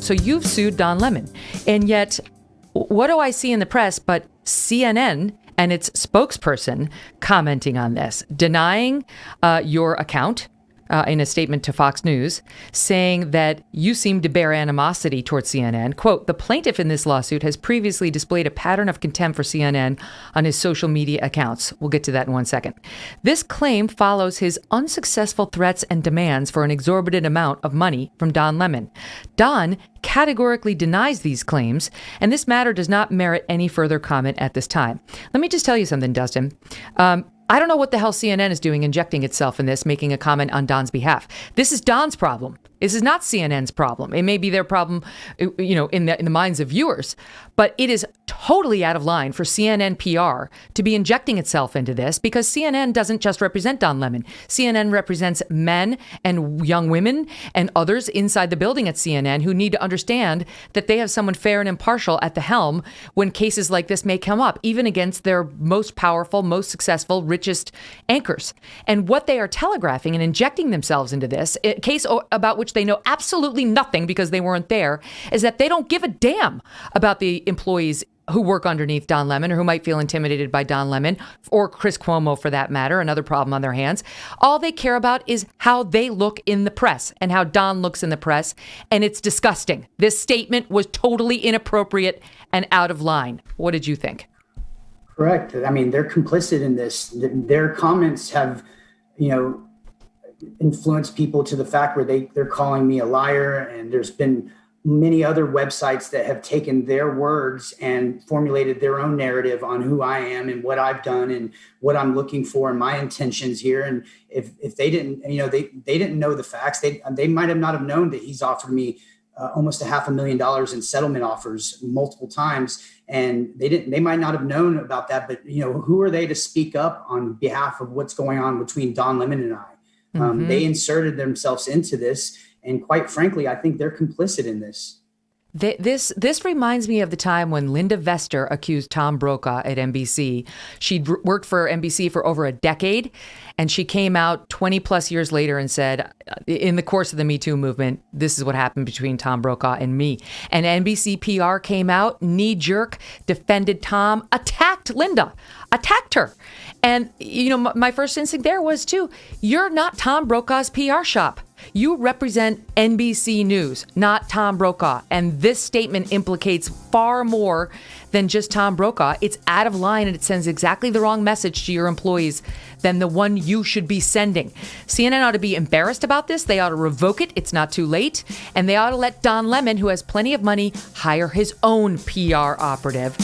So you've sued Don Lemon. And yet, what do I see in the press but CNN and its spokesperson commenting on this, denying your account in a statement to Fox News, saying that you seem to bear animosity towards CNN. Quote, the plaintiff in this lawsuit has previously displayed a pattern of contempt for CNN on his social media accounts. We'll get to that in 1 second. This claim follows his unsuccessful threats and demands for an exorbitant amount of money from Don Lemon. Don categorically denies these claims, and this matter does not merit any further comment at this time. Let me just tell you something, Dustin. I don't know what the hell CNN is doing injecting itself in this, making a comment on Don's behalf. This is Don's problem. This is not CNN's problem. It may be their problem, in the minds of viewers, but it is totally out of line for CNN PR to be injecting itself into this, because CNN doesn't just represent Don Lemon. CNN represents men and young women and others inside the building at CNN who need to understand that they have someone fair and impartial at the helm when cases like this may come up, even against their most powerful, most successful, richest anchors. And what they are telegraphing and injecting themselves into this, a case about which they know absolutely nothing because they weren't there, is that they don't give a damn about the employees who work underneath Don Lemon or who might feel intimidated by Don Lemon or Chris Cuomo, for that matter, another problem on their hands. All they care about is how they look in the press and how Don looks in the press. And it's disgusting. This statement was totally inappropriate and out of line. What did you think? Correct. I mean, they're complicit in this. Their comments have, influenced people to the fact where they're calling me a liar. And there's been many other websites that have taken their words and formulated their own narrative on who I am and what I've done and what I'm looking for and my intentions here. And if they didn't, they didn't know the facts, they might have not have known that he's offered me almost $500,000 in settlement offers multiple times. And they might not have known about that, but who are they to speak up on behalf of what's going on between Don Lemon and I? They inserted themselves into this. And quite frankly, I think they're complicit in this. This reminds me of the time when Linda Vester accused Tom Brokaw at NBC. She'd worked for NBC for over a decade, and she came out 20 plus years later and said, in the course of the Me Too movement, this is what happened between Tom Brokaw and me. And NBC PR came out, knee jerk, defended Tom, attacked Linda, attacked her. And, my first instinct there was, too, you're not Tom Brokaw's PR shop. You represent NBC News, not Tom Brokaw. And this statement implicates far more than just Tom Brokaw. It's out of line and it sends exactly the wrong message to your employees than the one you should be sending. CNN ought to be embarrassed about this. They ought to revoke it. It's not too late. And they ought to let Don Lemon, who has plenty of money, hire his own PR operative